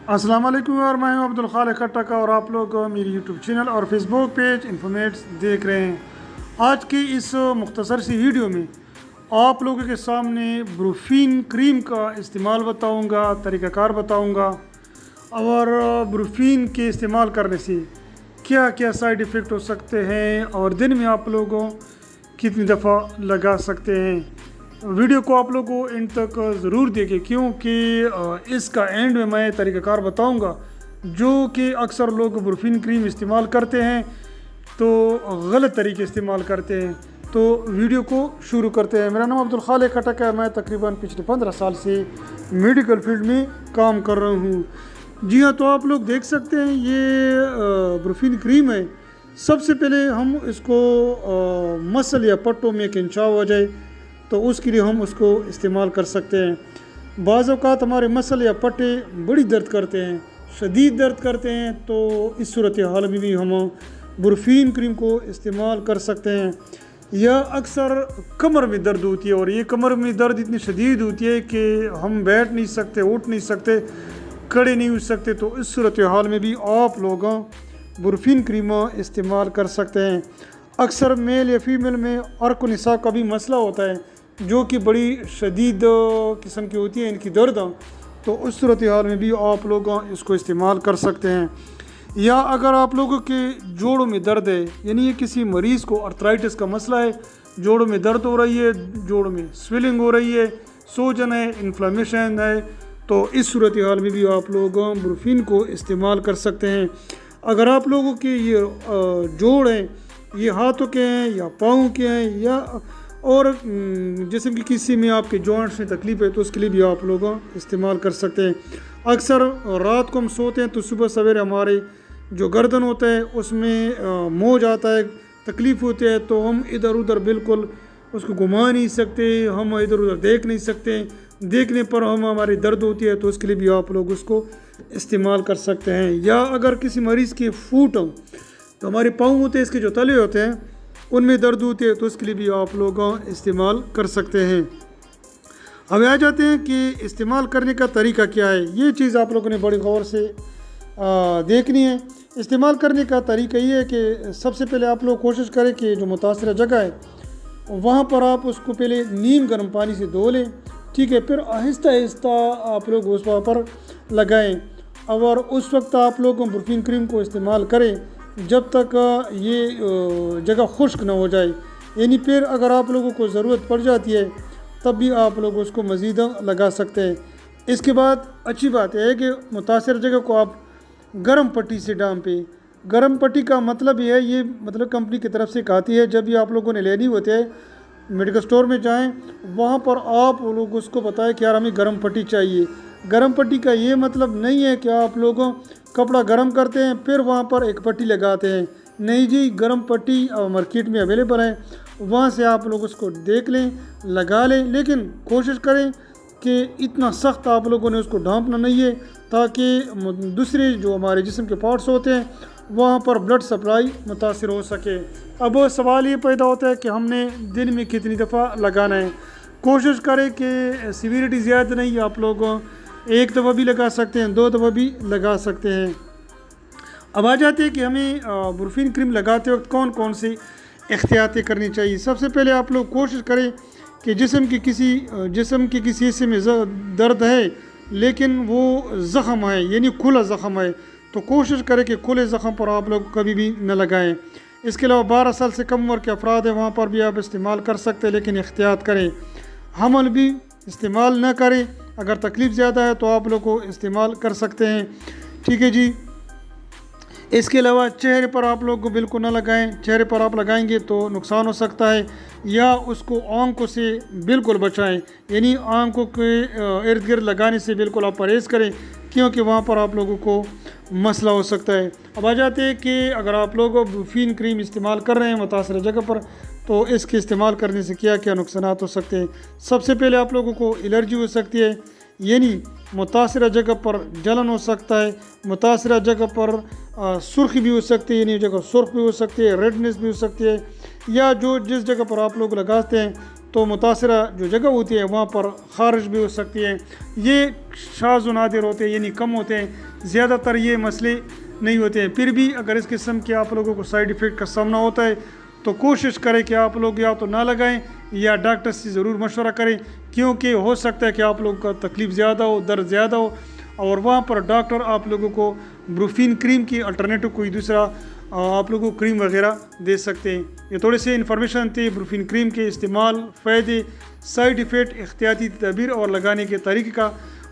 अस्सलाम वालेकुम और मैं हूं अब्दुल खालिक खट्टक और आप लोग मेरी यूट्यूब चैनल और फेसबुक पेज इन्फॉर्मेट्स देख रहे हैं। आज की इस मुख्तसर सी वीडियो में आप लोगों के सामने ब्रूफिन क्रीम का इस्तेमाल बताऊंगा, तरीक़ाकार बताऊंगा और ब्रूफिन के इस्तेमाल करने से क्या क्या साइड इफ़ेक्ट हो सकते हैं और दिन में आप लोगों कितनी दफ़ा लगा सकते हैं। वीडियो को आप लोगों को एंड तक ज़रूर देखें क्योंकि इसका एंड में मैं तरीक़ाकार बताऊंगा जो कि अक्सर लोग ब्रूफिन क्रीम इस्तेमाल करते हैं तो गलत तरीके इस्तेमाल करते हैं। तो वीडियो को शुरू करते हैं। मेरा नाम अब्दुल खालिक खट्टक है। मैं तकरीबन पिछले 15 साल से मेडिकल फील्ड में काम कर रहा हूँ। जी हाँ, तो आप लोग देख सकते हैं ये ब्रूफिन क्रीम है। सबसे पहले हम इसको मसल या पट्टों में खिंचाव हो जाए तो उसके लिए हम उसको इस्तेमाल कर सकते हैं। बाज़ औक़ात हमारे मसल या पट्टे बड़ी दर्द करते हैं, शदीद दर्द करते हैं, तो इस सूरत हाल में भी हम ब्रूफिन क्रीम को इस्तेमाल कर सकते हैं। या अक्सर कमर में दर्द होती है और ये कमर में दर्द इतनी शदीद होती है कि हम बैठ नहीं सकते, उठ नहीं सकते, खड़े नहीं उठ सकते, तो इस सूरत हाल में भी आप लोग ब्रूफिन क्रीम इस्तेमाल कर सकते हैं। अक्सर मेल या फीमेल में अर्क निसा का भी मसला होता है जो कि बड़ी शदीद किस्म की होती है इनकी दर्द, तो उस सूरत हाल में भी आप लोग इसको इस्तेमाल कर सकते हैं। या अगर आप लोगों के जोड़ों में दर्द है, यानी ये किसी मरीज़ को अर्थराइटिस का मसला है, जोड़ों में दर्द हो रही है, जोड़ों में स्वेलिंग हो रही है, सूजन है, इन्फ्लेमेशन है, तो इस सूरत हाल में भी आप लोग ब्रूफिन को इस्तेमाल कर सकते हैं। अगर आप लोगों के ये जोड़ हैं, ये हाथों के हैं या पाँव के हैं या और जिस्म की किसी में आपके जॉइंट्स में तकलीफ़ है तो उसके लिए भी आप लोग इस्तेमाल कर सकते हैं। अक्सर रात को हम सोते हैं तो सुबह सवेरे हमारे जो गर्दन होता है उसमें मोच आता है, तकलीफ़ होती है, तो हम इधर उधर बिल्कुल उसको घुमा नहीं सकते, हम इधर उधर देख नहीं सकते, देखने पर हमारी दर्द होती है, तो उसके लिए भी आप लोग उसको इस्तेमाल कर सकते हैं। या अगर किसी मरीज़ के फूट हों तो हमारे पाँव होते हैं, इसके जो तले होते हैं उनमें दर्द होती है, तो उसके लिए भी आप लोग इस्तेमाल कर सकते हैं। अब आ जाते हैं कि इस्तेमाल करने का तरीका क्या है। ये चीज़ आप लोगों ने बड़ी गौर से देखनी है। इस्तेमाल करने का तरीका ये है कि सबसे पहले आप लोग कोशिश करें कि जो मुतासरा जगह है वहाँ पर आप उसको पहले नीम गर्म पानी से धो लें, ठीक है। फिर आहिस्ता आहिस्ता आप लोग उस वहाँ पर लगाएँ और उस वक्त आप लोग ब्रूफिन क्रीम को इस्तेमाल करें जब तक ये जगह खुश्क ना हो जाए, यानी फिर अगर आप लोगों को ज़रूरत पड़ जाती है तब भी आप लोग उसको मज़ीद लगा सकते हैं। इसके बाद अच्छी बात है कि मुतासर जगह को आप गर्म पट्टी से डांपें। गर्म पट्टी का मतलब ये है, ये मतलब कंपनी की तरफ से आती है, जब भी आप लोगों ने लेनी होती है मेडिकल स्टोर में जाएं वहाँ पर आप लोग उसको बताएं कि यार हमें गर्म पट्टी चाहिए। गर्म पट्टी का ये मतलब नहीं है कि आप लोगों कपड़ा गर्म करते हैं फिर वहाँ पर एक पट्टी लगाते हैं, नहीं जी, गर्म पट्टी मार्केट में अवेलेबल है, वहाँ से आप लोग उसको देख लें, लगा लें, लेकिन कोशिश करें कि इतना सख्त आप लोगों ने उसको ढांपना नहीं है ताकि दूसरे जो हमारे जिस्म के पार्ट्स होते हैं वहाँ पर ब्लड सप्लाई मुतासिर हो सके। अब सवाल ये पैदा होता है कि हमने दिन में कितनी दफ़ा लगाना है। कोशिश करें कि सीवियरिटी ज़्यादा नहीं, आप लोग एक दफ़ा भी लगा सकते हैं, 2 दफ़ा भी लगा सकते हैं। अब आ जाते हैं कि हमें ब्रूफिन क्रीम लगाते वक्त कौन कौन सी एहतियातें करनी चाहिए। सबसे पहले आप लोग कोशिश करें कि जिस्म के किसी हिस्से में दर्द है लेकिन वो ज़ख़म है, यानी खुला ज़ख़म है, तो कोशिश करें कि खुले ज़ख़म पर आप लोग कभी भी न लगाएं। इसके अलावा 12 साल से कम उम्र के अफराद हैं, वहाँ पर भी आप इस्तेमाल कर सकते हैं, लेकिन एहतियात करें। हमल भी इस्तेमाल न करें, अगर तकलीफ़ ज़्यादा है तो आप लोग को इस्तेमाल कर सकते हैं, ठीक है जी। इसके अलावा चेहरे पर आप लोग को बिल्कुल ना लगाएं, चेहरे पर आप लगाएंगे तो नुकसान हो सकता है। या उसको आंखों से बिल्कुल बचाएं, यानी आंखों के इर्द गिर्द लगाने से बिल्कुल आप परहेज़ करें क्योंकि वहाँ पर आप लोगों को मसला हो सकता है। अब आ जाते हैं कि अगर आप लोग ब्रूफिन क्रीम इस्तेमाल कर रहे हैं मुतासर जगह पर तो इसके इस्तेमाल करने से क्या क्या नुकसान हो सकते हैं। सबसे पहले आप लोगों को एलर्जी हो सकती है, यानी मुतासरा जगह पर जलन हो सकता है, मुतासरा जगह पर सुर्खी भी हो सकती है, यानी जगह सुर्ख भी हो सकती है, रेडनेस भी हो सकती है, या जो जिस जगह पर आप लोग लगाते हैं तो मुतासरा जो जगह होती है वहाँ पर ख़ारिश भी हो सकती है। ये शाज़ व नादिर होते हैं, यानी कम होते हैं, ज़्यादातर ये मसले नहीं होते हैं। फिर भी अगर इस किस्म के आप लोगों को साइड इफ़ेक्ट का सामना होता है तो कोशिश करें कि आप लोग या तो ना लगाएं या डॉक्टर से ज़रूर मशवरा करें, क्योंकि हो सकता है कि आप लोगों का तकलीफ़ ज़्यादा हो, दर्द ज़्यादा हो, और वहाँ पर डॉक्टर आप लोगों को ब्रूफिन क्रीम की अल्टरनेटिव कोई दूसरा आप लोगों को क्रीम वगैरह दे सकते हैं। ये थोड़े से इन्फॉर्मेशन थी ब्रूफिन क्रीम के इस्तेमाल, फ़ायदे, साइड इफ़ेक्ट, एहतियाती तदबीर और लगाने के तरीक़े का।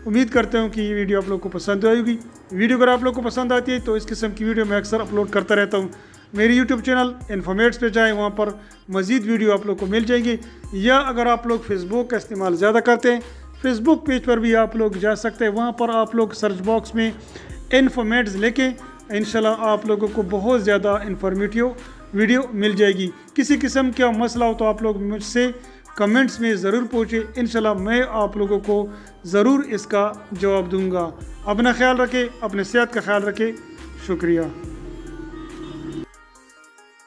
उम्मीद करता हूँ कि ये वीडियो आप लोग को पसंद आएगी। वीडियो अगर आप लोग को पसंद आती है तो इस किस्म की वीडियो मैं अक्सर अपलोड करता रहता हूँ। मेरी यूट्यूब चैनल इन्फॉर्मेट्स पे जाएँ, वहाँ पर मज़ीद वीडियो आप लोग को मिल जाएगी। या अगर आप लोग फेसबुक का इस्तेमाल ज़्यादा करते हैं, फेसबुक पेज पर भी आप लोग जा सकते हैं। वहाँ पर आप लोग सर्च बॉक्स में इन्फॉर्मेट्स लेके इंशाल्लाह आप लोगों को बहुत ज़्यादा इन्फॉर्मेटिव वीडियो मिल जाएगी। किसी किस्म का मसला हो तो आप लोग मुझसे कमेंट्स में ज़रूर पूछे, इंशाल्लाह मैं आप लोगों को ज़रूर इसका जवाब दूंगा। अपना ख्याल रखें, अपने सेहत का ख्याल रखें। शुक्रिया।